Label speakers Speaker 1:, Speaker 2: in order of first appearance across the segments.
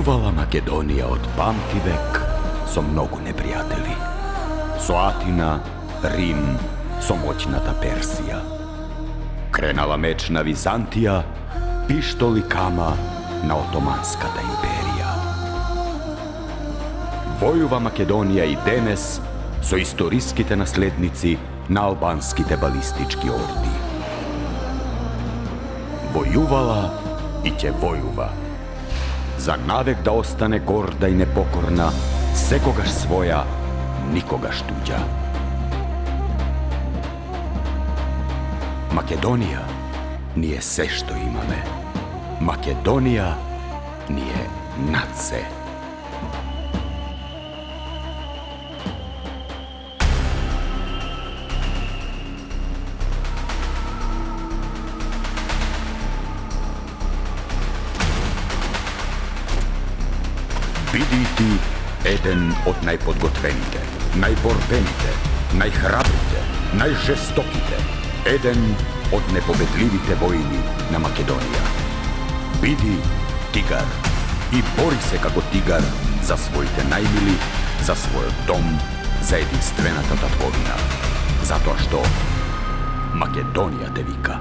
Speaker 1: Војувала Македонија од памти век со многу непријатели. Со Атина, Рим, со моќната Персија. Кренала меч на Византија, пиштоли кама на Отоманската империја. Војува Македонија и денес со историските наследници на албанските балистички орди. Војувала и ќе војува. За навек да остане горда и непокорна, секогаш своја, никогаш туѓа. Македонија ни е се што имаме. Македонија ни е над се. Биди ти еден од најподготвените, најборбените, најхрабрите, најжестоките, еден од непобедливите војни на Македонија. Биди тигар и бори се како тигар за своите најмили, за својот дом, за единствената татковина. Затоа што Македонија те вика.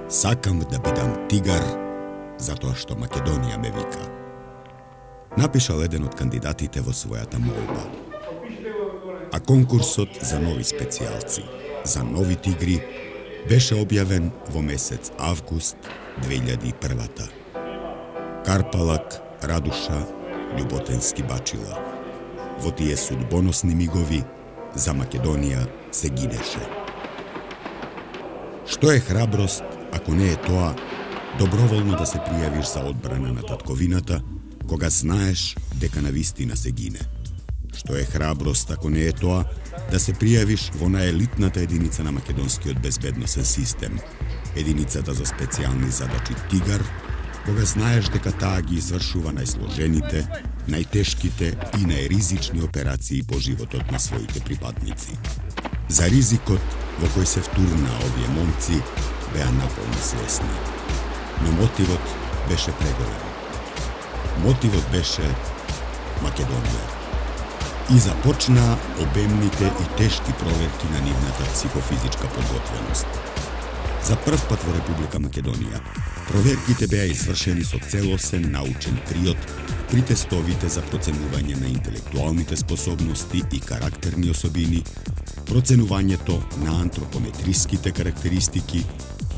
Speaker 2: Сакам да бидам тигар, затоа што Македонија ме вика. Напишал еден од кандидатите во својата молба. А конкурсот за нови специјалци, за нови тигри, беше објавен во месец август 2001. Карпалак, Радуша, Љуботенски бачила. Во тие судбоносни мигови, за Македонија се гинеше. Што е храброст, ако не е тоа, доброволно да се пријавиш за одбрана на татковината, кога знаеш дека навистина се гине? Што е храброст, ако не е тоа, да се пријавиш во наелитната единица на македонскиот безбедносен систем, единицата за специјални задачи Тигар, кога знаеш дека таа ги извршува најсложените, најтешките и најризични операции по животот на своите припадници. За ризикот во кој се втурна овие момци беа наполно свесни. Но мотивот беше преголем. Мотивот беше Македонија. И започнаа обемните и тешки проверки на нивната психофизичка подготвеност. За прв пат во Република Македонија, проверките беа извршени со целосен научен приод при тестовите за проценување на интелектуалните способности и карактерни особини, проценувањето на антропометриските карактеристики,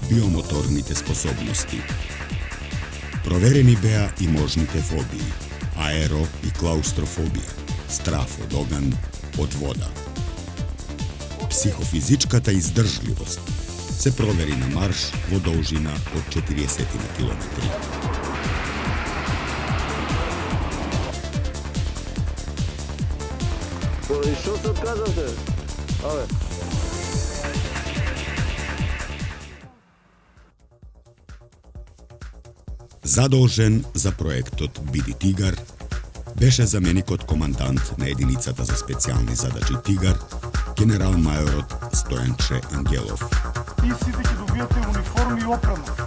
Speaker 2: биомоторните способности. Проверени беа и можните фобии, аеро и клаустрофобија, страф од оган, од вода. Психофизичката издржливост се провери на марш во должина од 40 километри.
Speaker 3: И шо се откажавте? Абе.
Speaker 2: Задолжен за проектот Биди Тигар беше заменикот командант на единицата за специјални задачи Тигар, генерал-мајорот Стојанче Ангелов.
Speaker 4: И сите ќе добиете униформи и опрема.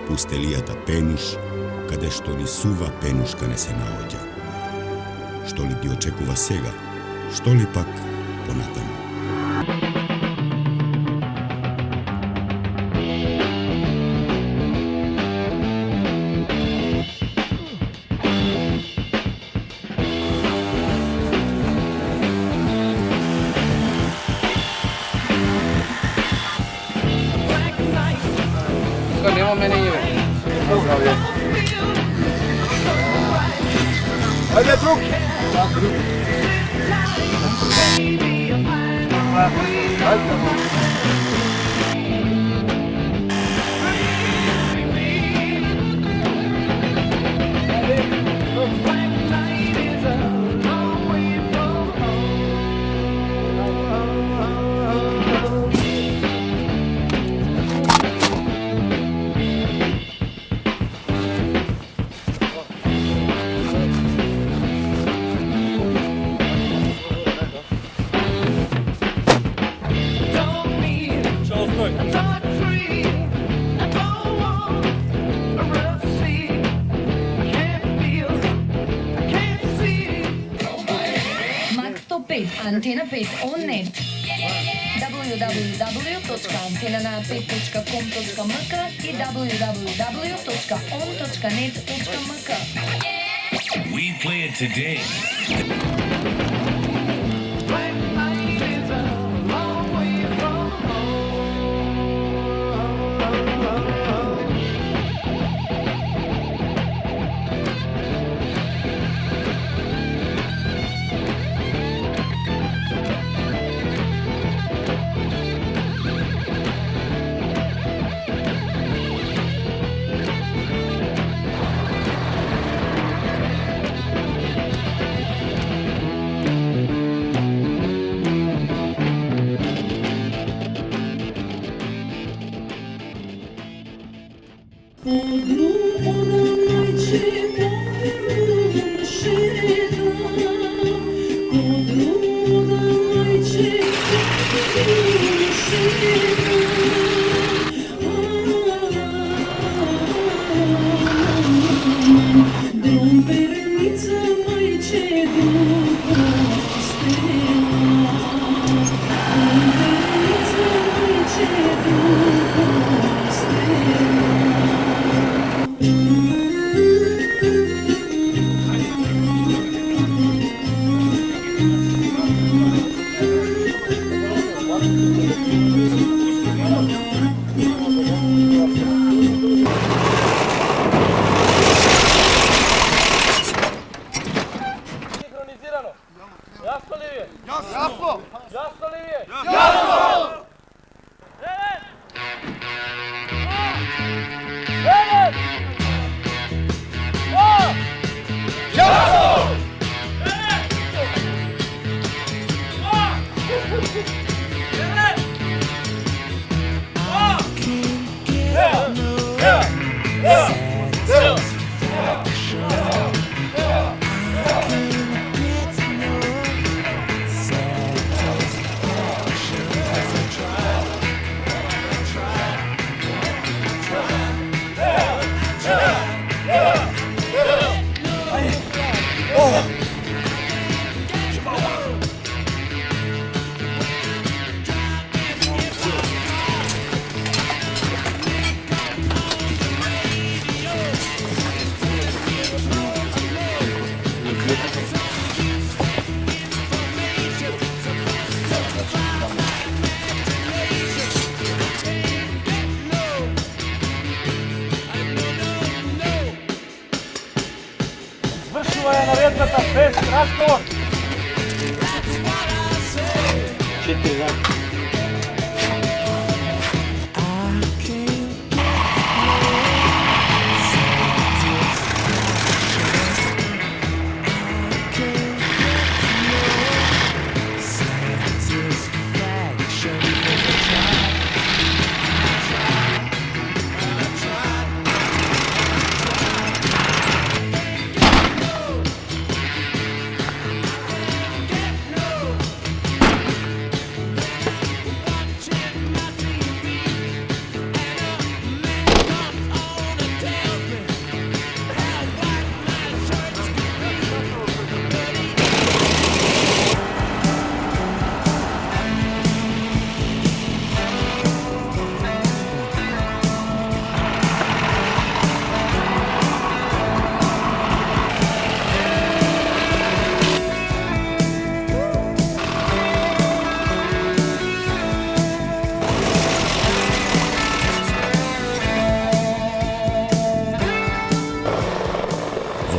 Speaker 2: пустелијата Пенуш, каде што ни сува пенушка не се наоѓа. Што ли ти очекува сега? Што ли пак понатаму?
Speaker 3: Нема мене име. Ајде друг.
Speaker 5: Antena 5 on-net www.antenana5.com.mk и www.on.net.mk.
Speaker 6: We play it today.
Speaker 4: наредбата без разговор.
Speaker 3: 4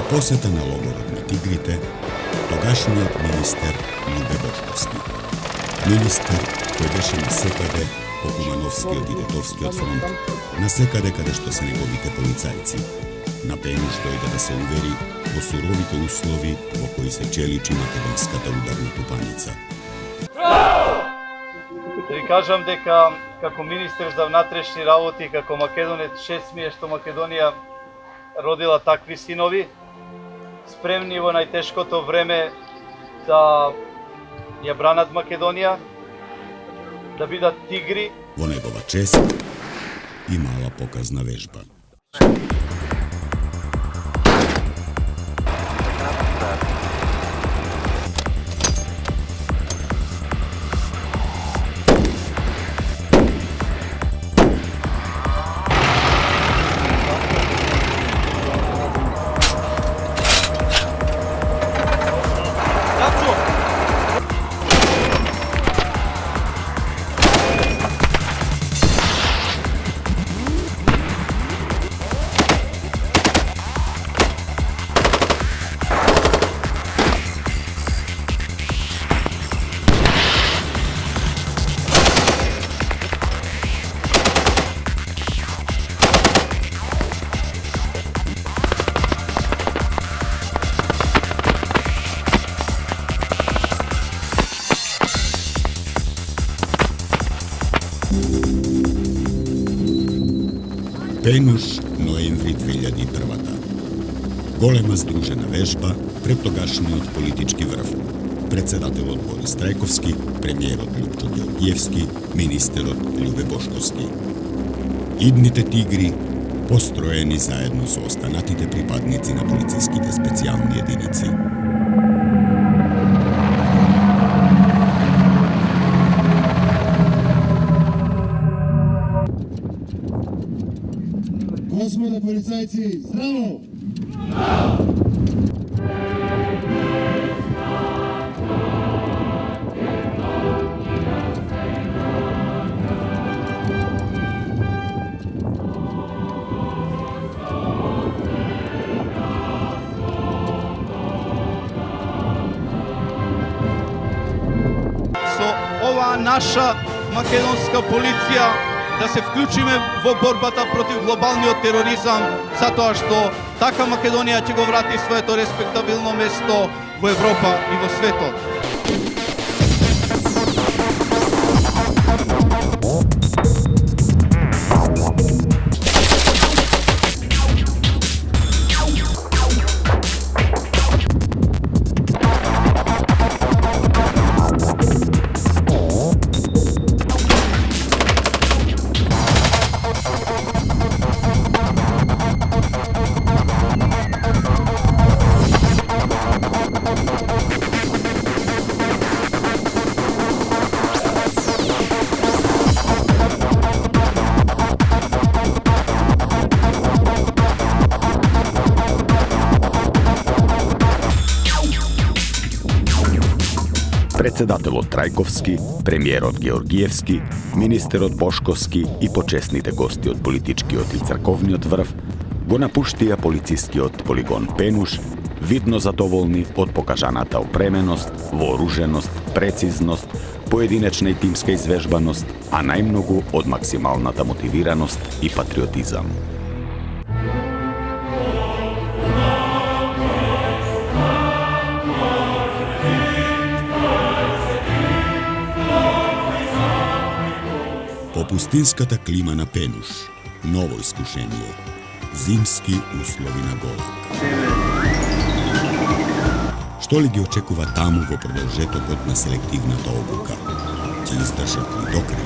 Speaker 2: посета на логорот на тигрите, тогашниот министер Љубе Бошковски. Министер кој беше насекаде по Кумановскиот и Тетовскиот фронт, насекаде каде што се неговите полицајци. На Пенуш дојде да се увери во суровите услови во кои се челичи македонската ударна тупаница.
Speaker 4: Да ви кажам дека како министер за внатрешни работи, како македонец, чест ми е што Македонија родила такви синови, спремни во најтешкото време да ја бранат Македонија, да бидат тигри.
Speaker 2: Во негова чест и мала показна вежба. Пенуш, ноември 2001. Голема здружена вежба пред тогашниот политички врв. Председателот Борис Трајковски, премиерот Љупчо Георгиевски, министерот Љубе Бошковски. Идните тигри построени заедно со останатите припадници на полициските специјални единици.
Speaker 7: Господа полицајци, здраво!
Speaker 4: Со оваа наша македонска полиција да се вклучиме во борбата против глобалниот тероризам, затоа што така Македонија ќе го врати своето респектабилно место во Европа и во светот.
Speaker 1: Председателот Трајковски, премиерот Георгиевски, министерот Бошковски и почесните гости од политичкиот и црковниот врв го напуштија полицискиот полигон Пенуш, видно задоволни од покажаната опременост, вооруженост, прецизност, поединечна и тимска извежбаност, а најмногу од максималната мотивираност и патриотизам.
Speaker 2: По пустинската клима на Пенуш, ново искушение, зимски услови на Голак. Што ли ги очекува таму во продолжетокот на селективната обука? Ќе издржат ли до крај?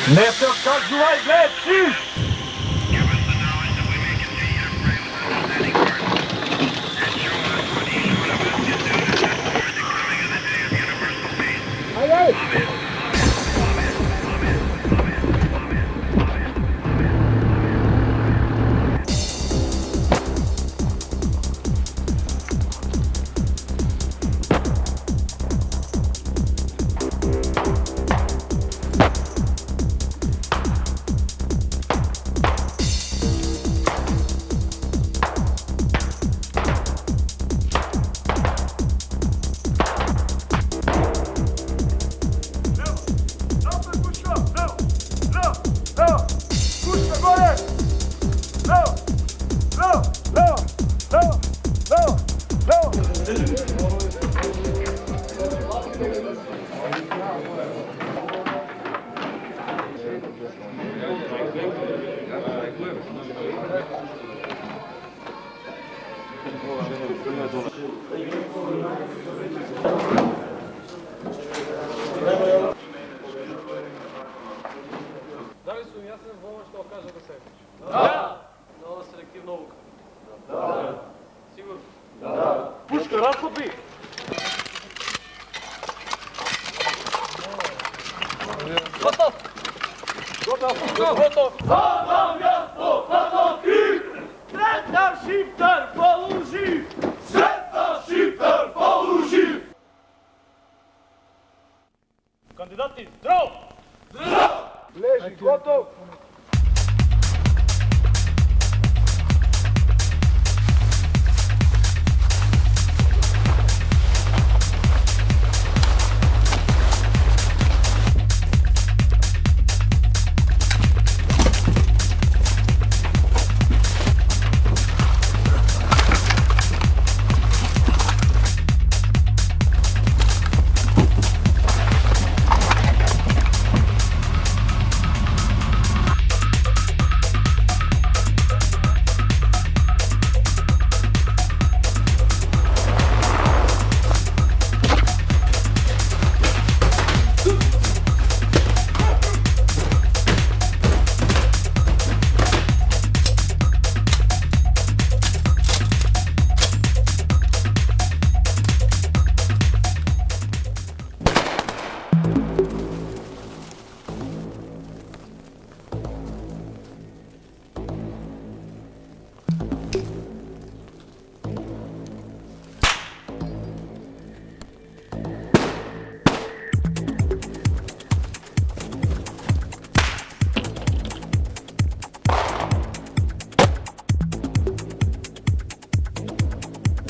Speaker 4: Не се откажувай, гледci! Кандидати, здрав! Здрав! Лежи, готов!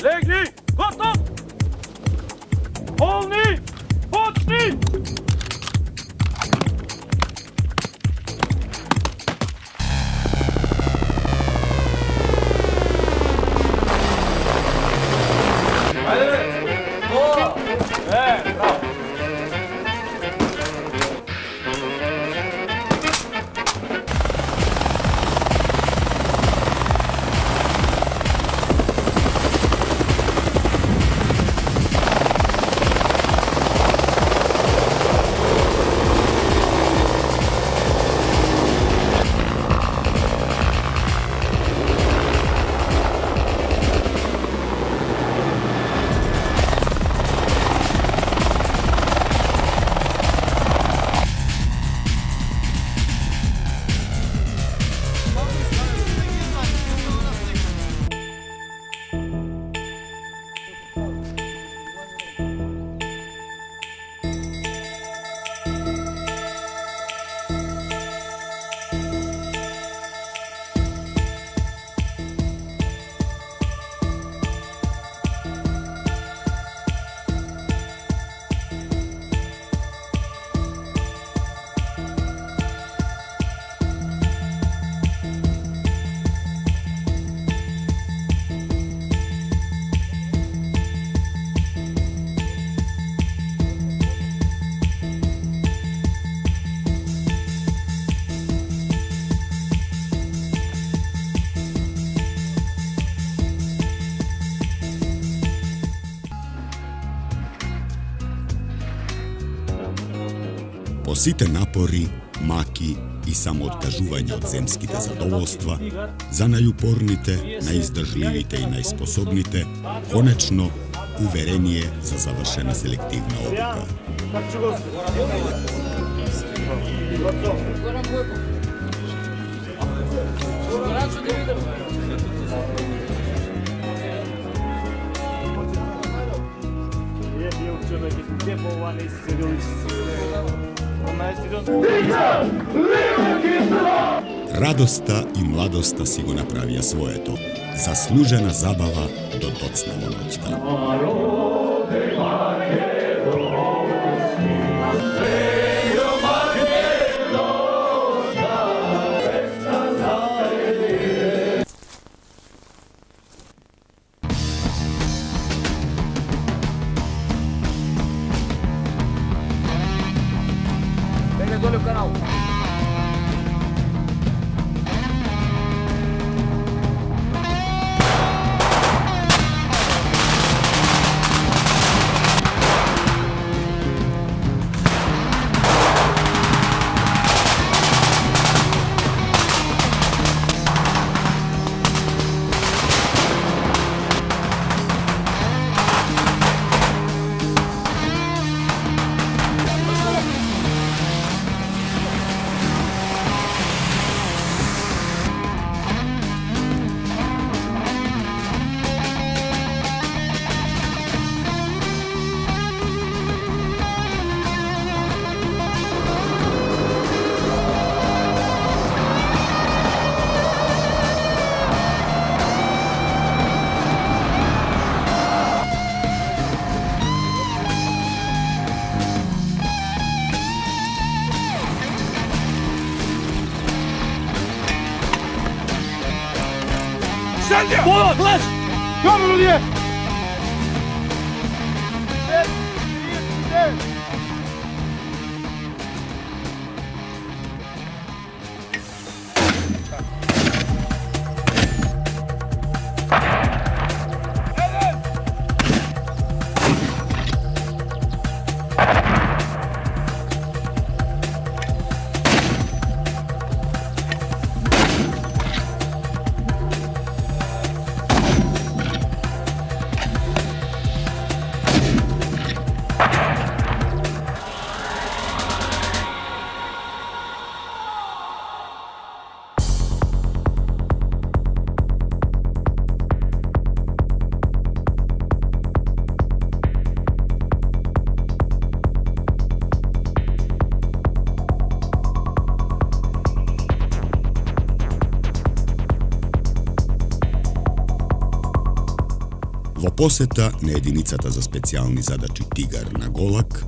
Speaker 4: Легни! Готов! Полни! Почни!
Speaker 2: По сите напори, маки и самооткажување од земските задоволства, за најупорните, наиздржливите и најспособните, конечно, уверение за завршена селективна обука. Радоста и младоста си го направија своето. Заслужена забава до доцна во ноќта.
Speaker 3: Доле в канал.
Speaker 2: Во посета на единицата за специјални задачи Тигар на Голак,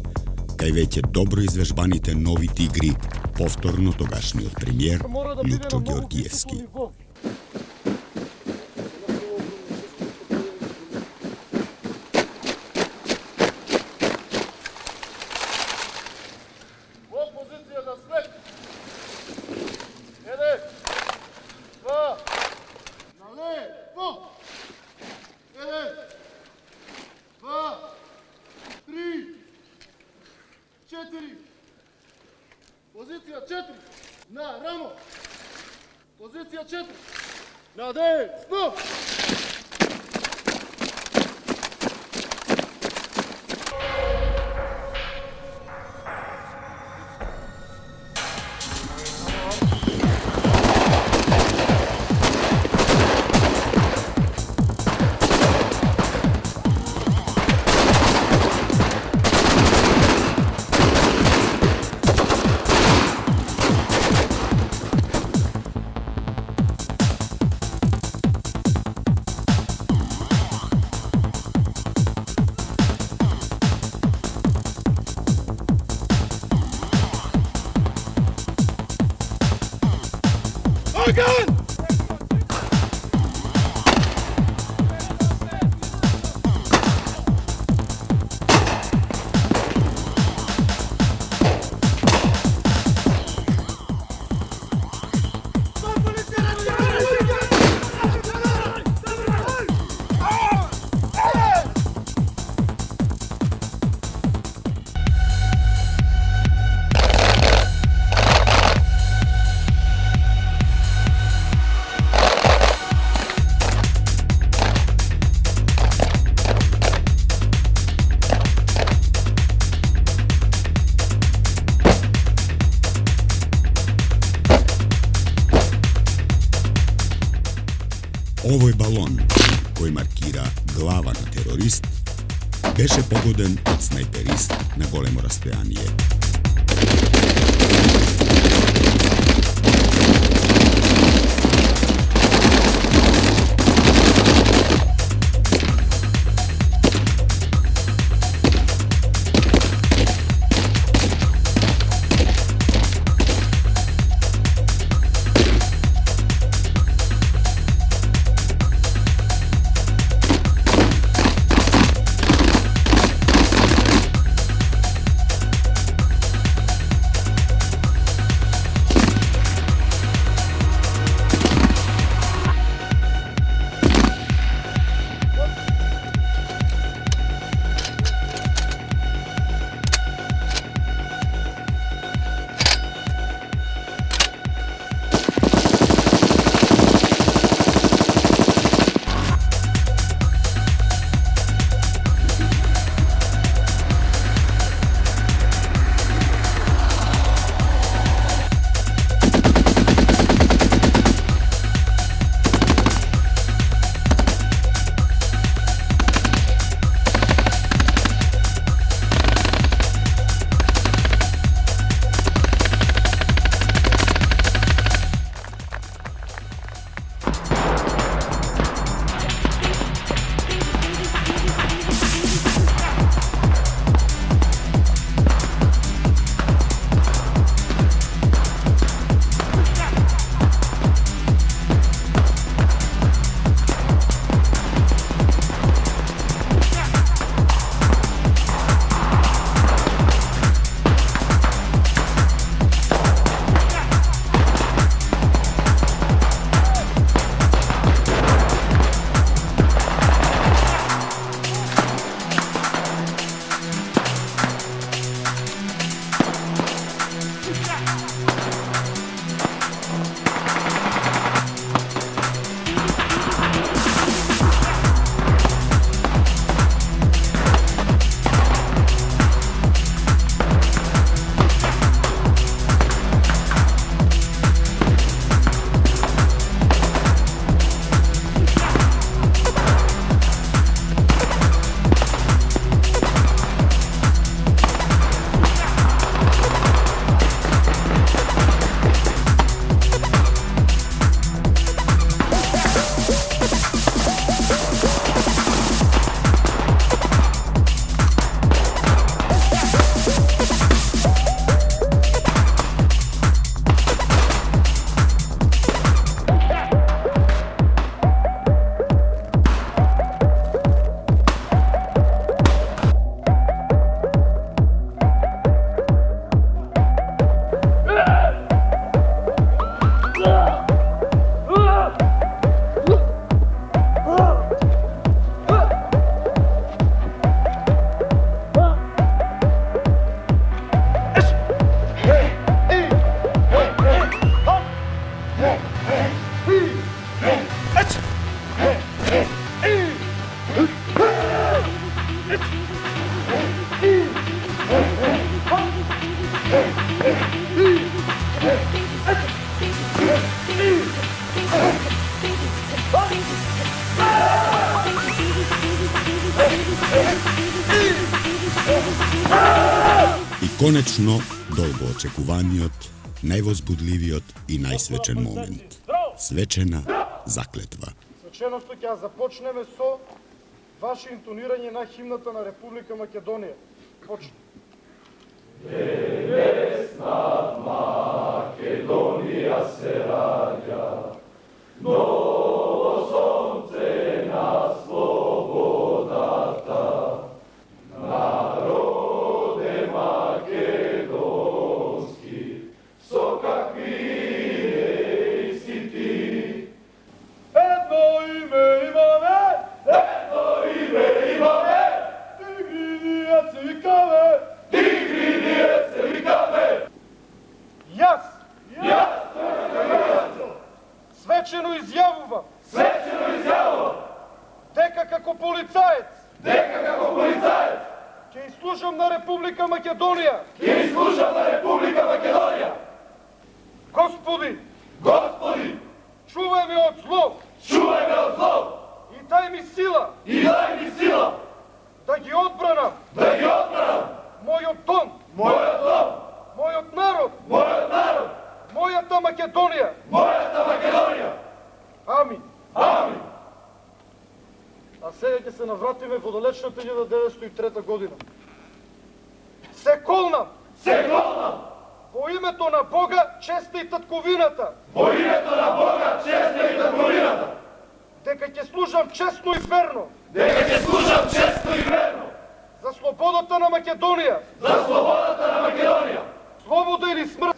Speaker 2: кај веќе добро извежбаните нови тигри, повторно тогашниот премиер Лјупчо Ѓоргиевски.
Speaker 7: Позиција 4 на рамо. Позиција 4 на десно.
Speaker 2: балон, кој маркира глава на терорист, беше погоден од снајперист на големо растојание. И конечно, долго очекуваниот, највозбудливиот и најсвечен момент. Свечена заклетва.
Speaker 7: Свеченото ќе започнеме со ваше интонирање на химната на Република Македонија. Почне. Денес над Македонија се раѓа, ново сонце на слободата, народе македонски, со какви си ти. Едно име имаме, Тигринијат се викаме, Јас, свечено изјавувам, дека како полицаец, ќе изслужам на Република Македонија, Господи, чувај ме од зло, дай ми сила да ги одбранам мојот дом, мојот народ, мојата Македонија. Амин. А сега ќе се навратиме во далечната 1903 година. Се колнам во името на Бога, честа и татковината. Дека ќе служам честно и верно. За слободата на Македонија. Слобода или смрт.